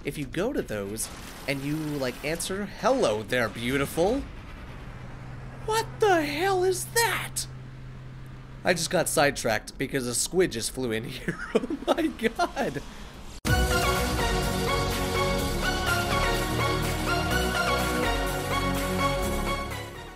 if you go to those and you like answer, "Hello there, beautiful." What the hell is that? I just got sidetracked because a squid just flew in here. Oh my god.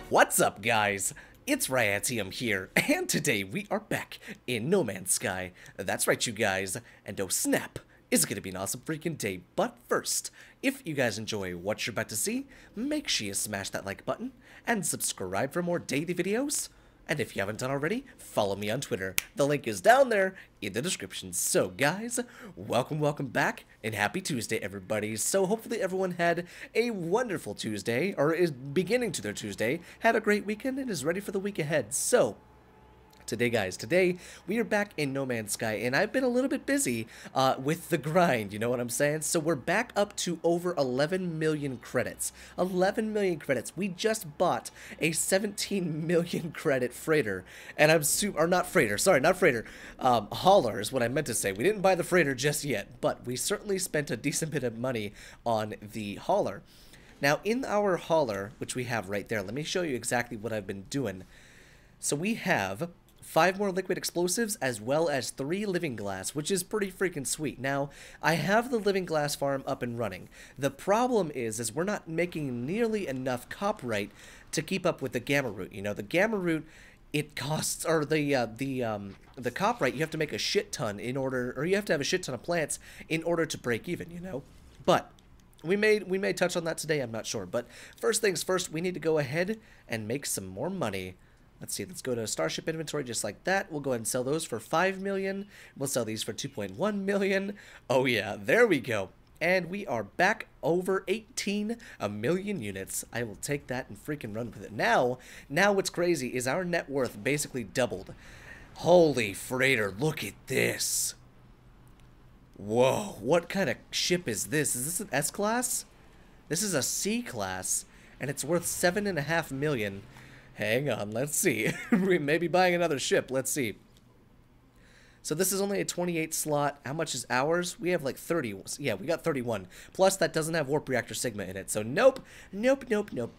What's up, guys? It's Ryatium here, and today we are back in No Man's Sky. That's right, you guys, and oh snap, is it gonna be an awesome freaking day. But first, if you guys enjoy what you're about to see, make sure you smash that like button, and subscribe for more daily videos. And if you haven't done already, follow me on Twitter. The link is down there in the description. So guys, welcome back, and happy Tuesday, everybody. So hopefully everyone had a wonderful Tuesday, or is beginning to their Tuesday, had a great weekend, and is ready for the week ahead. So today, guys, we are back in No Man's Sky, and I've been a little bit busy with the grind, you know what I'm saying? So we're back up to over 11 million credits. 11 million credits. We just bought a 17 million credit freighter, and I'm not freighter, hauler is what I meant to say. We didn't buy the freighter just yet, but we certainly spent a decent bit of money on the hauler. Now, in our hauler, which we have right there, let me show you exactly what I've been doing. So we have 5 more liquid explosives, as well as 3 living glass, which is pretty freaking sweet. Now, I have the living glass farm up and running. The problem is we're not making nearly enough copyright to keep up with the gamma root. You know, the gamma root, it costs, or the copyright, you have to make a shit ton in order, or you have to have a shit ton of plants in order to break even, you know? But we may touch on that today, I'm not sure. But first things first, we need to go ahead and make some more money. Let's see, let's go to Starship inventory just like that. We'll go ahead and sell those for 5 million. We'll sell these for 2.1 million. Oh yeah, there we go. And we are back over 18 million units. I will take that and freaking run with it. Now what's crazy is our net worth basically doubled. Holy freighter, look at this. Whoa, what kind of ship is this? Is this an S-class? This is a C-class, and it's worth 7.5 million. Hang on, let's see. We may be buying another ship. Let's see. So this is only a 28 slot. How much is ours? We have like 30. Yeah, we got 31. Plus, that doesn't have Warp Reactor Sigma in it. So nope.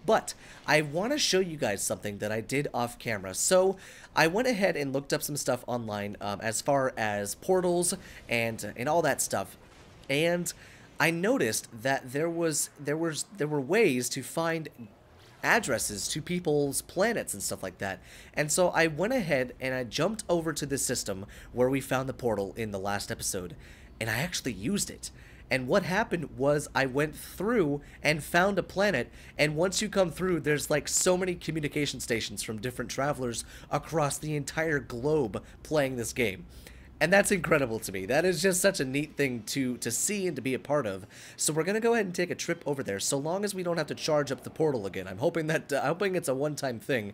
But I want to show you guys something that I did off camera. So I went ahead and looked up some stuff online as far as portals and all that stuff. And I noticed that there were ways to find addresses to people's planets and stuff like that. And so I went ahead and I jumped over to this system where we found the portal in the last episode, and I actually used it. And what happened was I went through and found a planet, and once you come through, there's like so many communication stations from different travelers across the entire globe playing this game. And that's incredible to me. That is just such a neat thing to see and to be a part of. So we're going to go ahead and take a trip over there, so long as we don't have to charge up the portal again. I'm hoping that it's a one-time thing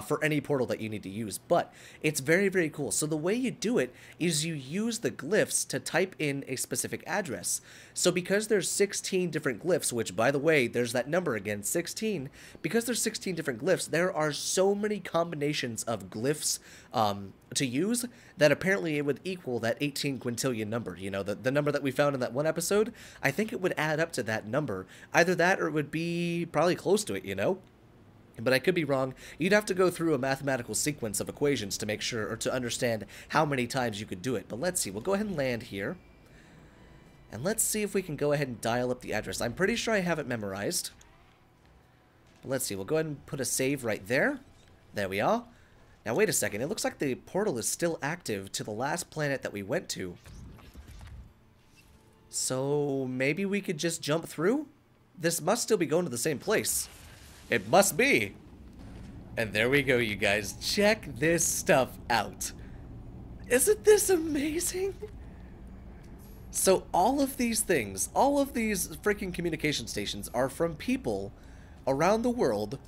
for any portal that you need to use. But it's very, very cool. So the way you do it is you use the glyphs to type in a specific address. So because there's 16 different glyphs, which, by the way, there's that number again, 16. Because there's 16 different glyphs, there are so many combinations of glyphs to use that apparently it would equal that 18 quintillion number. You know, the number that we found in that one episode. I think it would add up to that number. Either that or it would be probably close to it, you know? But I could be wrong. You'd have to go through a mathematical sequence of equations to make sure, or to understand how many times you could do it. But let's see. We'll go ahead and land here. And let's see if we can go ahead and dial up the address. I'm pretty sure I have it memorized. But let's see. We'll go ahead and put a save right there. There we are. Now, wait a second. It looks like the portal is still active to the last planet that we went to. So, maybe we could just jump through? This must still be going to the same place. It must be. And there we go, you guys. Check this stuff out. Isn't this amazing? So, all of these things, all of these freaking communication stations are from people around the world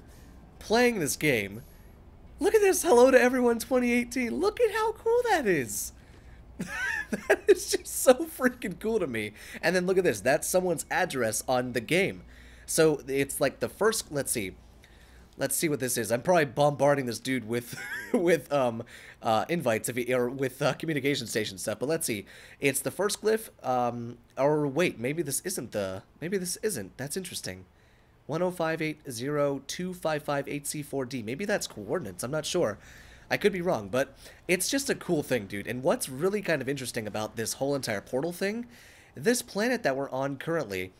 playing this game. Look at this, hello to everyone 2018. Look at how cool that is. That is just so freaking cool to me. And then look at this, that's someone's address on the game. So it's like the first, let's see. Let's see what this is. I'm probably bombarding this dude with with invites if he, or with communication station stuff. But let's see. It's the first glyph. Or wait, maybe this isn't the. Maybe this isn't. That's interesting. 105802558C4D. Maybe that's coordinates. I'm not sure. I could be wrong, but it's just a cool thing, dude. And what's really kind of interesting about this whole entire portal thing, this planet that we're on currently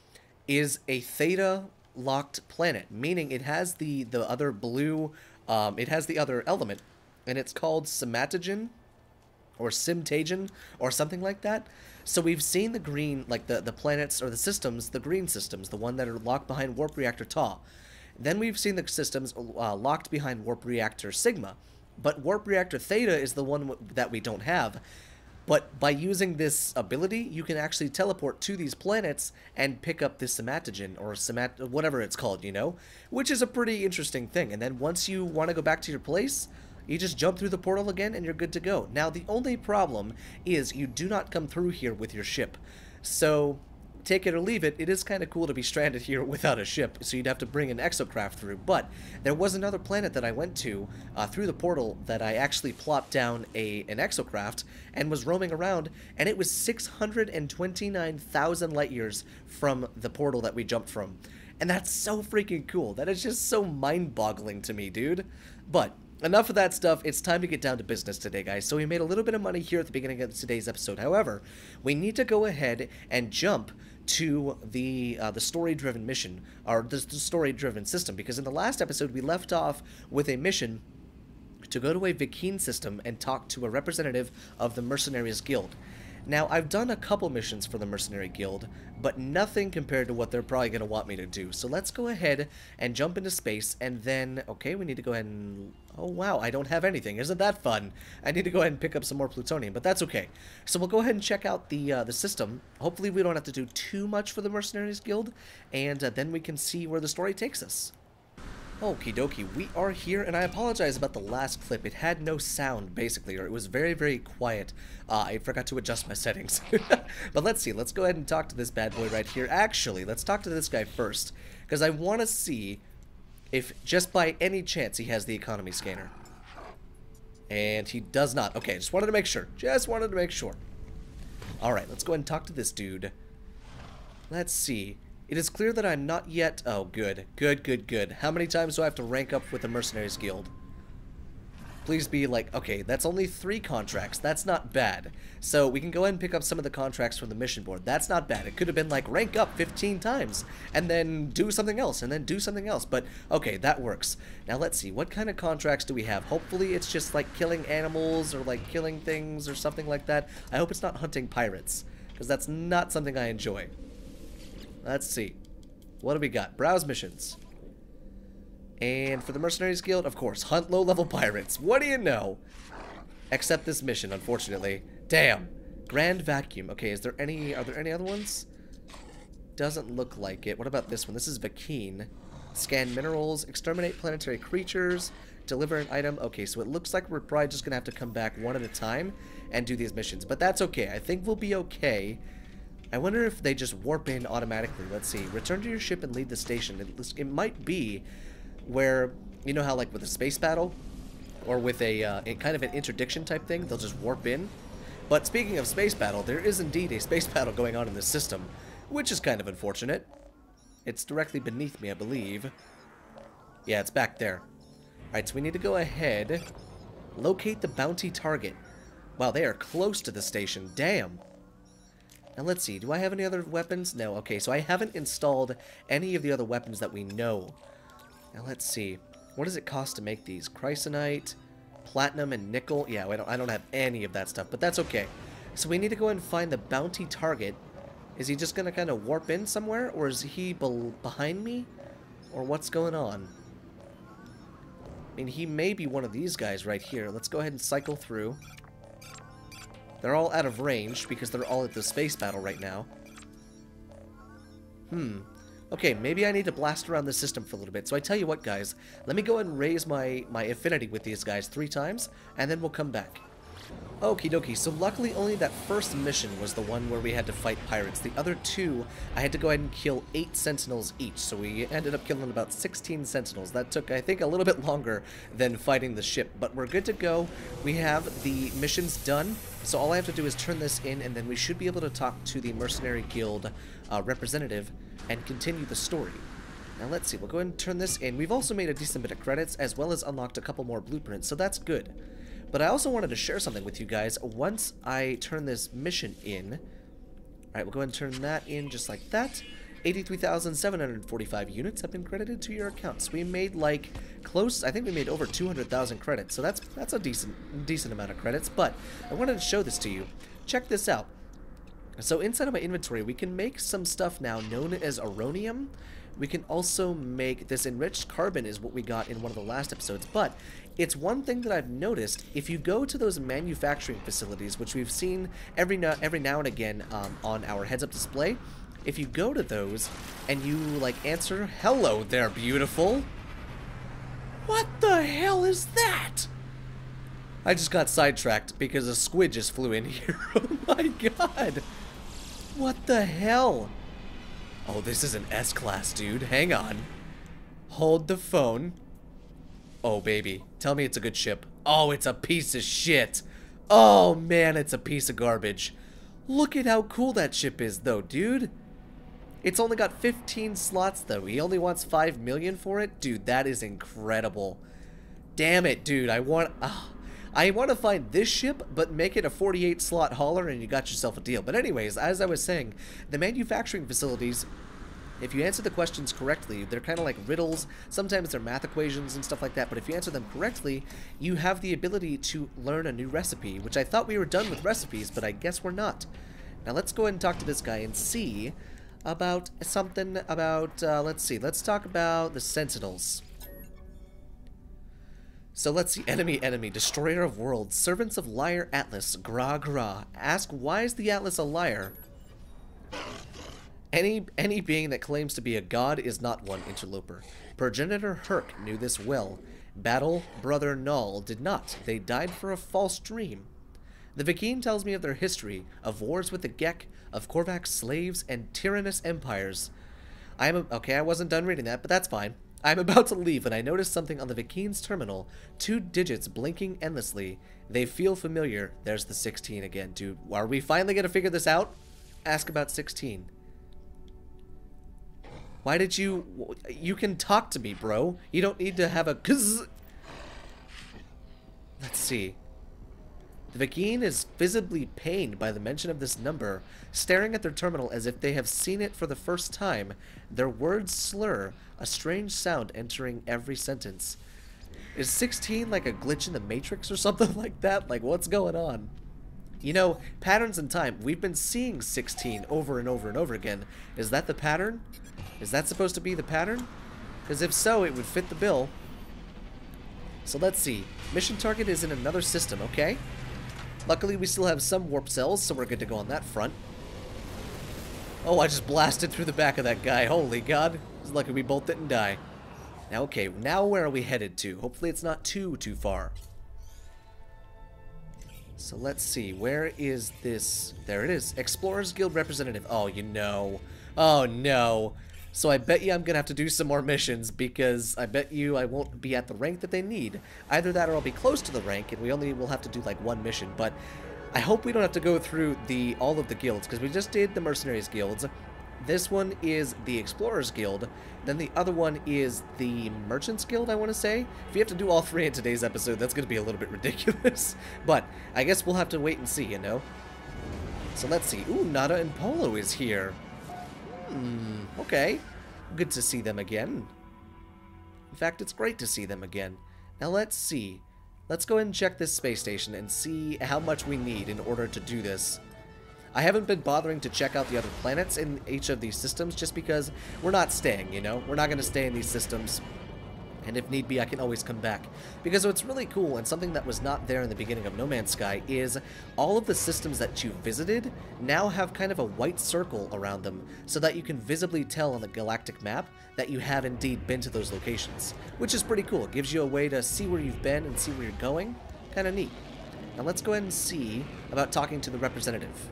is a theta locked planet, meaning it has the other blue, it has the other element, and it's called Simatagen or Simtagen or something like that. So we've seen the green, like the planets or the systems, the green systems, the one that are locked behind Warp Reactor Ta. Then we've seen the systems locked behind Warp Reactor Sigma, but Warp Reactor Theta is the one that we don't have. But by using this ability, you can actually teleport to these planets and pick up this Simatagen, or whatever it's called, you know? Which is a pretty interesting thing. And then once you want to go back to your place, you just jump through the portal again and you're good to go. Now, the only problem is you do not come through here with your ship. So, take it or leave it, it is kind of cool to be stranded here without a ship, so you'd have to bring an exocraft through. But there was another planet that I went to through the portal that I actually plopped down an exocraft and was roaming around, and it was 629,000 light years from the portal that we jumped from. And that's so freaking cool. That is just so mind-boggling to me, dude. But enough of that stuff. It's time to get down to business today, guys. So we made a little bit of money here at the beginning of today's episode. However, we need to go ahead and jump to the story-driven mission, or the story-driven system, because in the last episode we left off with a mission to go to a Vikine system and talk to a representative of the Mercenaries Guild. Now, I've done a couple missions for the Mercenary Guild, but nothing compared to what they're probably going to want me to do. So let's go ahead and jump into space, and then, okay, we need to go ahead and... Oh, wow, I don't have anything. Isn't that fun? I need to go ahead and pick up some more plutonium, but that's okay. So we'll go ahead and check out the system. Hopefully we don't have to do too much for the Mercenaries Guild, and then we can see where the story takes us. Okie dokie, we are here, and I apologize about the last clip. It had no sound, basically, or it was very, very quiet. I forgot to adjust my settings. But let's see, let's go ahead and talk to this bad boy right here. Actually, let's talk to this guy first, because I want to see if, just by any chance, he has the economy scanner. And he does not. Okay, just wanted to make sure. Just wanted to make sure. Alright, let's go ahead and talk to this dude. Let's see. It is clear that I'm not yet... Oh, good. Good, good, good. How many times do I have to rank up with the Mercenaries Guild? Please be like... Okay, that's only 3 contracts. That's not bad. So we can go ahead and pick up some of the contracts from the mission board. That's not bad. It could have been like rank up 15 times and then do something else and then do something else. But, okay, that works. Now, let's see. What kind of contracts do we have? Hopefully it's just like killing animals or like killing things or something like that. I hope it's not hunting pirates, because that's not something I enjoy. Let's see. What do we got? Browse missions. And for the Mercenaries Guild, of course, hunt low-level pirates. What do you know? Except this mission, unfortunately. Damn. Grand Vacuum. Okay, are there any other ones? Doesn't look like it. What about this one? This is Vikine. Scan minerals, exterminate planetary creatures, deliver an item. Okay, so it looks like we're probably just gonna have to come back one at a time and do these missions. But that's okay. I think we'll be okay. I wonder if they just warp in automatically. Let's see. Return to your ship and leave the station. It might be where, you know how like with a space battle or with a kind of an interdiction type thing, they'll just warp in. But speaking of space battle, there is indeed a space battle going on in this system, which is kind of unfortunate. It's directly beneath me, I believe. Yeah, it's back there. Alright, so we need to go ahead, locate the bounty target. Wow, they are close to the station. Damn. Now let's see, do I have any other weapons? No, okay, so I haven't installed any of the other weapons that we know. Now let's see, what does it cost to make these? Chrysonite, platinum, and nickel? Yeah, I don't have any of that stuff, but that's okay. So we need to go and find the bounty target. Is he just going to kind of warp in somewhere, or is he behind me? Or what's going on? I mean, he may be one of these guys right here. Let's go ahead and cycle through. They're all out of range because they're all at the space battle right now. Okay, maybe I need to blast around the system for a little bit. So I tell you what, guys. Let me go ahead and raise my affinity with these guys 3 times, and then we'll come back. Okie dokie, so luckily only that first mission was the one where we had to fight pirates. The other two, I had to go ahead and kill 8 sentinels each, so we ended up killing about 16 sentinels. That took, I think, a little bit longer than fighting the ship, but we're good to go. We have the missions done, so all I have to do is turn this in, and then we should be able to talk to the Mercenary Guild representative and continue the story. Now let's see, we'll go ahead and turn this in. We've also made a decent bit of credits, as well as unlocked a couple more blueprints, so that's good. But I also wanted to share something with you guys once I turn this mission in. Alright, we'll go ahead and turn that in just like that. 83,745 units have been credited to your accounts. We made like close, I think we made over 200,000 credits, so that's a decent amount of credits, but I wanted to show this to you. Check this out. So inside of my inventory, we can make some stuff now known as Aronium. We can also make this enriched carbon is what we got in one of the last episodes, but it's one thing that I've noticed. If you go to those manufacturing facilities, which we've seen every now and again on our heads-up display, if you go to those and you like answer, "Hello there, beautiful." What the hell is that? I just got sidetracked because a squid just flew in here. Oh my god. What the hell? Oh, this is an S-class, dude. Hang on. Hold the phone. Oh, baby. Tell me it's a good ship. Oh, it's a piece of shit. Oh, man, it's a piece of garbage. Look at how cool that ship is, though, dude. It's only got 15 slots, though. He only wants 5 million for it? Dude, that is incredible. Damn it, dude. I want to find this ship, but make it a 48-slot hauler, and you got yourself a deal. But anyways, as I was saying, the manufacturing facilities, if you answer the questions correctly, they're kind of like riddles. Sometimes they're math equations and stuff like that, but if you answer them correctly, you have the ability to learn a new recipe, which I thought we were done with recipes, but I guess we're not. Now let's go ahead and talk to this guy and see about something about, let's see, let's talk about the Sentinels. So let's see, enemy, destroyer of worlds, servants of liar Atlas, gra gra. Ask, why is the Atlas a liar? Any being that claims to be a god is not one, interloper. Progenitor Herc knew this well. Battle brother Null did not. They died for a false dream. The Vikine tells me of their history, of wars with the Gek, of Korvac's slaves, and tyrannous empires. Okay, I wasn't done reading that, but that's fine. I'm about to leave, and I notice something on the Vikine's terminal. 2 digits blinking endlessly. They feel familiar. There's the 16 again, dude. Are we finally going to figure this out? Ask about 16. Why did you... You can talk to me, bro. You don't need to have a... Let's see. The Vikine is visibly pained by the mention of this number, staring at their terminal as if they have seen it for the first time. Their words slur, a strange sound entering every sentence. Is 16 like a glitch in the Matrix or something like that? Like, what's going on? You know, patterns in time. We've been seeing 16 over and over and over again. Is that the pattern? Is that supposed to be the pattern? Because if so, it would fit the bill. So let's see. Mission target is in another system, okay? Luckily, we still have some warp cells, so we're good to go on that front. Oh, I just blasted through the back of that guy. Holy God. It's lucky we both didn't die. Now, okay, now where are we headed to? Hopefully it's not too far. So let's see. Where is this? There it is. Explorers Guild representative. Oh, you know. Oh, no. So I bet you I'm going to have to do some more missions because I bet you I won't be at the rank that they need. Either that or I'll be close to the rank and we only will have to do like one mission. But I hope we don't have to go through all of the guilds because we just did the Mercenaries Guilds. This one is the Explorers Guild. Then the other one is the Merchants Guild, I want to say. If you have to do all 3 in today's episode, that's going to be a little bit ridiculous. But I guess we'll have to wait and see, you know? So let's see. Ooh, Nada and Polo is here. Okay. Good to see them again. In fact, it's great to see them again. Now let's see. Let's go ahead and check this space station and see how much we need in order to do this. I haven't been bothering to check out the other planets in each of these systems just because we're not staying, you know? We're not going to stay in these systems. And if need be, I can always come back. Because what's really cool, and something that was not there in the beginning of No Man's Sky, is all of the systems that you visited now have kind of a white circle around them, so that you can visibly tell on the galactic map that you have indeed been to those locations. Which is pretty cool. It gives you a way to see where you've been and see where you're going. Kind of neat. Now let's go ahead and see about talking to the representative.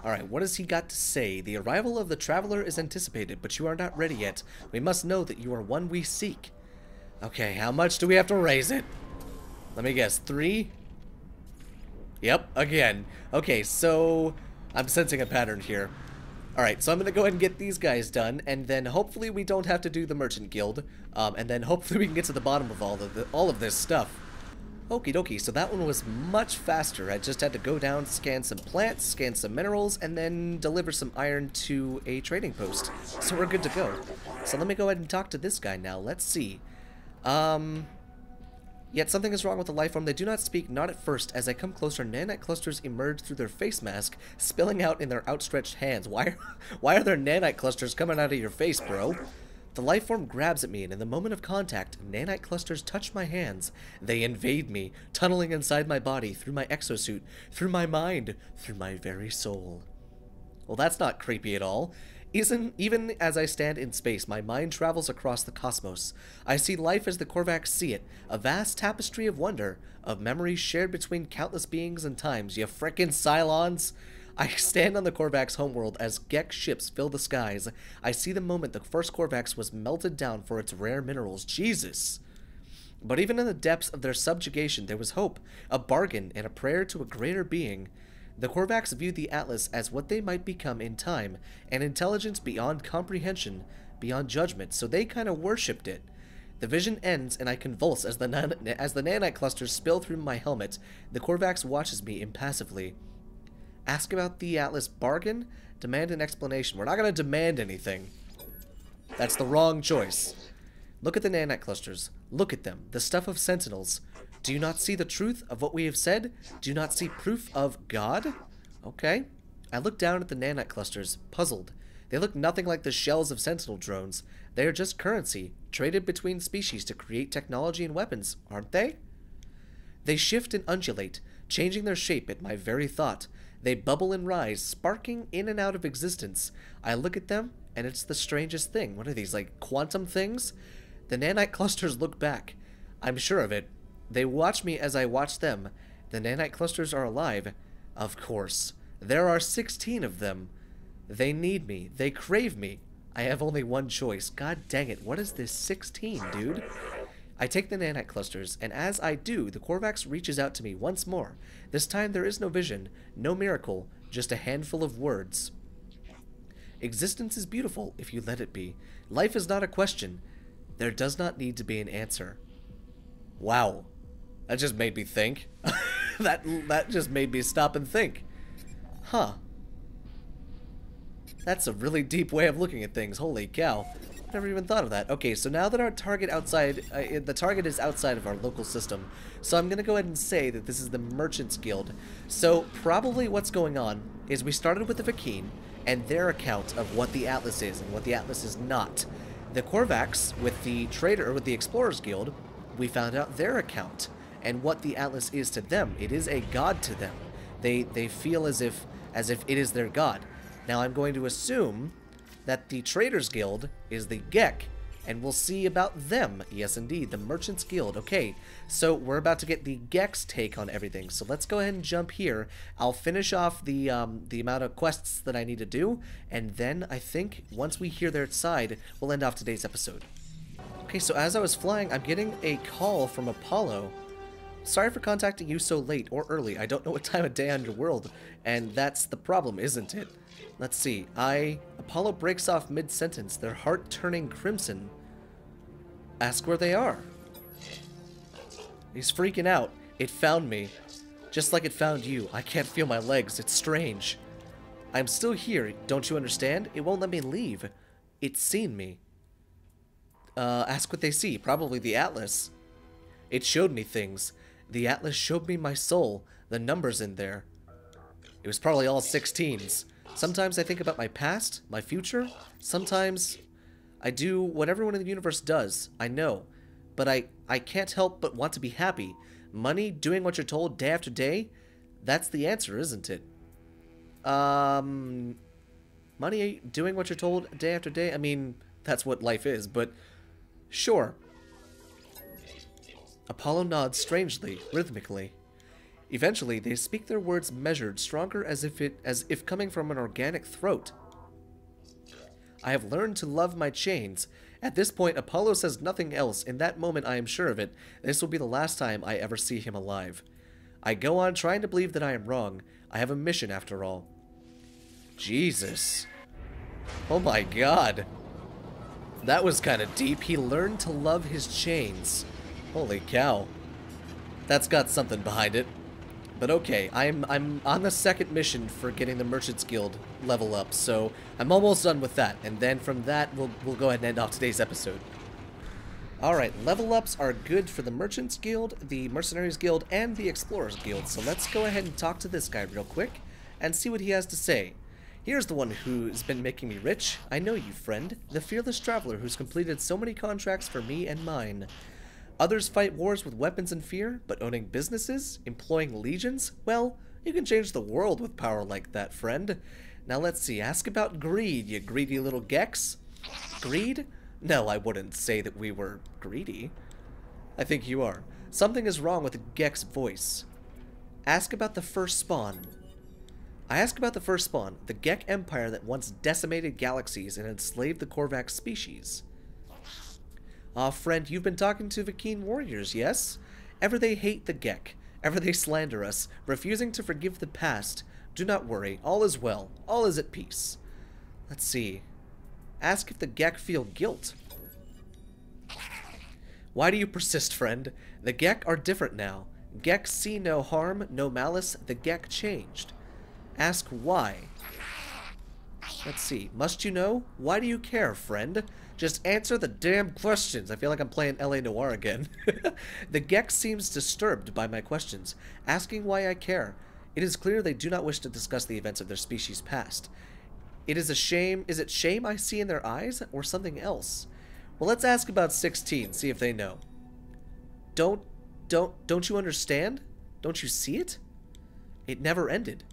Alright, what does he got to say? The arrival of the traveler is anticipated, but you are not ready yet. We must know that you are one we seek. Okay, how much do we have to raise it? Let me guess, 3? Yep, again. Okay, so I'm sensing a pattern here. Alright, so I'm going to go ahead and get these guys done, and then hopefully we don't have to do the Merchant Guild, and then hopefully we can get to the bottom of all of this stuff. Okie dokie, so that one was much faster. I just had to go down, scan some plants, scan some minerals, and then deliver some iron to a trading post. So we're good to go. So let me go ahead and talk to this guy now. Let's see. Yet something is wrong with the life form. They do not speak, not at first. As I come closer, nanite clusters emerge through their face mask, spilling out in their outstretched hands. Why are there nanite clusters coming out of your face, bro? The life form grabs at me, and in the moment of contact, nanite clusters touch my hands. They invade me, tunneling inside my body, through my exosuit, through my mind, through my very soul. Well, that's not creepy at all. Even as I stand in space, my mind travels across the cosmos. I see life as the Korvax see it, a vast tapestry of wonder, of memories shared between countless beings and times. You frickin' Cylons! I stand on the Korvax homeworld as Gek ships fill the skies. I see the moment the first Korvax was melted down for its rare minerals. Jesus! But even in the depths of their subjugation, there was hope, a bargain, and a prayer to a greater being. The Korvax viewed the Atlas as what they might become in time, an intelligence beyond comprehension, beyond judgment, so they kind of worshipped it. The vision ends, and I convulse as the nanite clusters spill through my helmet. The Korvax watches me impassively. Ask about the Atlas bargain? Demand an explanation. We're not going to demand anything. That's the wrong choice. Look at the nanite clusters. Look at them. The stuff of sentinels. Do you not see the truth of what we have said? Do you not see proof of God? Okay. I look down at the nanite clusters, puzzled. They look nothing like the shells of sentinel drones. They are just currency, traded between species to create technology and weapons, aren't they? They shift and undulate, changing their shape at my very thought. They bubble and rise, sparking in and out of existence. I look at them, and it's the strangest thing. What are these, like quantum things? The nanite clusters look back. I'm sure of it. They watch me as I watch them. The nanite clusters are alive. Of course. There are 16 of them. They need me. They crave me. I have only one choice. God dang it, what is this 16, dude? I take the nanite clusters, and as I do, the Korvax reaches out to me once more. This time there is no vision, no miracle, just a handful of words. Existence is beautiful if you let it be. Life is not a question. There does not need to be an answer. Wow. That just made me think. that just made me stop and think. Huh. That's a really deep way of looking at things. Holy cow. Never even thought of that. Okay, so now that our target the target is outside of our local system, so I'm going to go ahead and say that this is the Merchants Guild. So probably what's going on is we started with the Vakeen and their account of what the Atlas is and what the Atlas is not. The Korvax with the Trader, with the Explorers Guild, we found out their account and what the Atlas is to them. It is a god to them. They feel as if it is their god. Now I'm going to assume that the Traders Guild is the Gek, and we'll see about them. Yes, indeed, the Merchants Guild. Okay, so we're about to get the Gek's take on everything. So let's go ahead and jump here. I'll finish off the amount of quests that I need to do, and then I think once we hear their side, we'll end off today's episode. Okay, so as I was flying, I'm getting a call from Apollo. Sorry for contacting you so late or early. I don't know what time of day on your world, and that's the problem, isn't it? Let's see. Apollo breaks off mid-sentence, their heart turning crimson. Ask where they are. He's freaking out. It found me. Just like it found you. I can't feel my legs. It's strange. I'm still here. Don't you understand? It won't let me leave. It's seen me. Ask what they see. Probably the Atlas. It showed me things. The Atlas showed me my soul. The numbers in there. It was probably all 16s. Sometimes I think about my past, my future. Sometimes I do what everyone in the universe does. I know. But I can't help but want to be happy. Money, doing what you're told day after day, that's the answer, isn't it? Money, doing what you're told day after day? I mean, that's what life is, but sure. Apollo nods strangely, rhythmically. Eventually, they speak their words measured, stronger as if coming from an organic throat. I have learned to love my chains. At this point, Apollo says nothing else. In that moment, I am sure of it. This will be the last time I ever see him alive. I go on trying to believe that I am wrong. I have a mission after all. Jesus. Oh my god. That was kind of deep. He learned to love his chains. Holy cow. That's got something behind it. But okay, I'm on the second mission for getting the Merchants Guild level up, so I'm almost done with that. And then from that, we'll go ahead and end off today's episode. Alright, level ups are good for the Merchants Guild, the Mercenaries Guild, and the Explorers Guild. So let's go ahead and talk to this guy real quick and see what he has to say. Here's the one who's been making me rich. I know you, friend. The fearless traveler who's completed so many contracts for me and mine. Others fight wars with weapons and fear, but owning businesses, employing legions, well, you can change the world with power like that, friend. Now let's see, ask about greed, you greedy little gex. Greed? No, I wouldn't say that we were greedy. I think you are. Something is wrong with the gex voice. Ask about the first spawn. I ask about the first spawn, the Gek Empire that once decimated galaxies and enslaved the Korvax species. Ah, friend, you've been talking to Vakeen warriors, yes? Ever they hate the Gek, ever they slander us, refusing to forgive the past. Do not worry, all is well, all is at peace. Let's see. Ask if the Gek feel guilt. Why do you persist, friend? The Gek are different now. Gek see no harm, no malice, the Gek changed. Ask why. Let's see. Must you know? Why do you care, friend? Just answer the damn questions. I feel like I'm playing LA Noire again. The Gek seems disturbed by my questions, asking why I care. It is clear they do not wish to discuss the events of their species' past. It is a shame. Is it shame I see in their eyes, or something else? Well, let's ask about 16, see if they know. Don't you understand? Don't you see it? It never ended.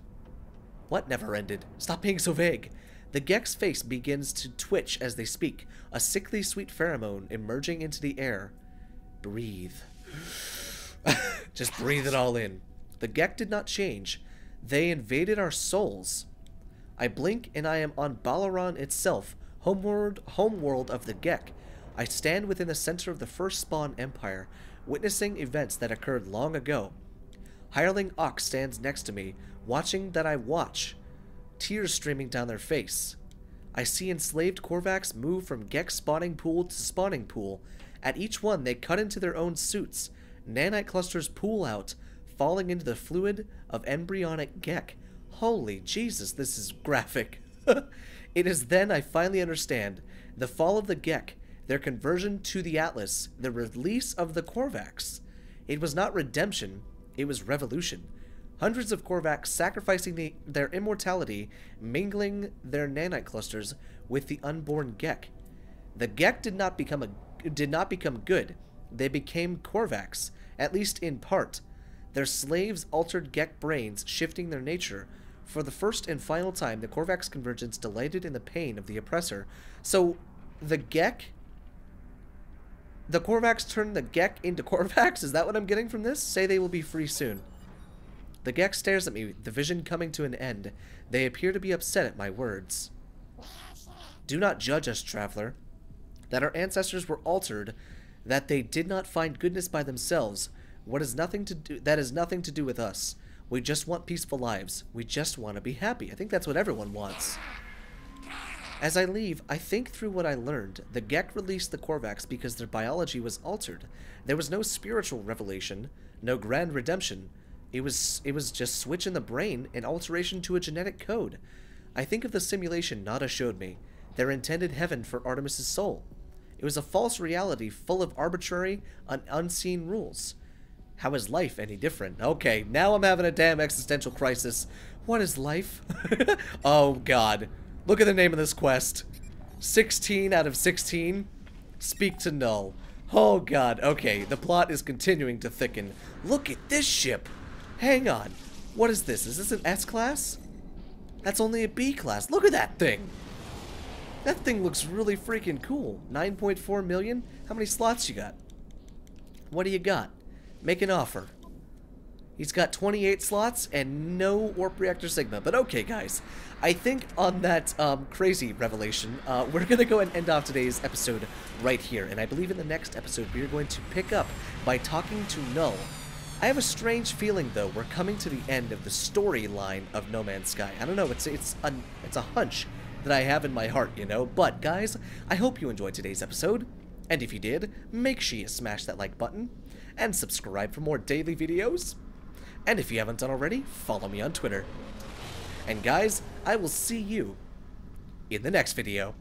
What never ended? Stop being so vague. The Gek's face begins to twitch as they speak, a sickly sweet pheromone emerging into the air. Breathe. Just breathe it all in. The Gek did not change. They invaded our souls. I blink and I am on Balaran itself, homeworld of the Gek. I stand within the center of the first spawn empire, witnessing events that occurred long ago. Hireling Ox stands next to me, watching that I watch, tears streaming down their face. I see enslaved Korvax move from Gek spawning pool to spawning pool. At each one, they cut into their own suits. Nanite clusters pool out, falling into the fluid of embryonic Gek. Holy Jesus, this is graphic. It is then I finally understand. The fall of the Gek, their conversion to the Atlas, the release of the Korvax. It was not redemption, it was revolution. Hundreds of Korvax sacrificing their immortality, mingling their nanite clusters with the unborn Gek. The Gek did not become good. They became Korvax, at least in part. Their slaves altered Gek brains, shifting their nature. For the first and final time, the Korvax convergence delighted in the pain of the oppressor. So, the Korvax turned the Gek into Korvax? Is that what I'm getting from this? Say they will be free soon. The Gek stares at me, the vision coming to an end. They appear to be upset at my words. Do not judge us, traveler. That our ancestors were altered, that they did not find goodness by themselves, that is nothing to do with us. We just want peaceful lives. We just want to be happy. I think that's what everyone wants. As I leave, I think through what I learned. The Gek released the Korvax because their biology was altered. There was no spiritual revelation, no grand redemption. It was just switch in the brain and alteration to a genetic code. I think of the simulation Nada showed me, their intended heaven for Artemis's soul. It was a false reality full of arbitrary, unseen rules. How is life any different? Okay, now I'm having a damn existential crisis. What is life? Oh god. Look at the name of this quest. 16 out of 16. Speak to Null. Oh god, okay, the plot is continuing to thicken. Look at this ship! Hang on. What is this? Is this an S-class? That's only a B-class. Look at that thing! That thing looks really freaking cool. 9.4 million? How many slots you got? What do you got? Make an offer. He's got 28 slots and no Warp Reactor Sigma. But okay, guys, I think on that crazy revelation, we're going to go and end off today's episode right here. And I believe in the next episode, we are going to pick up by talking to Null. I have a strange feeling, though, we're coming to the end of the storyline of No Man's Sky. I don't know, it's a hunch that I have in my heart, you know? But, guys, I hope you enjoyed today's episode. And if you did, make sure you smash that like button and subscribe for more daily videos. And if you haven't done already, follow me on Twitter. And guys, I will see you in the next video.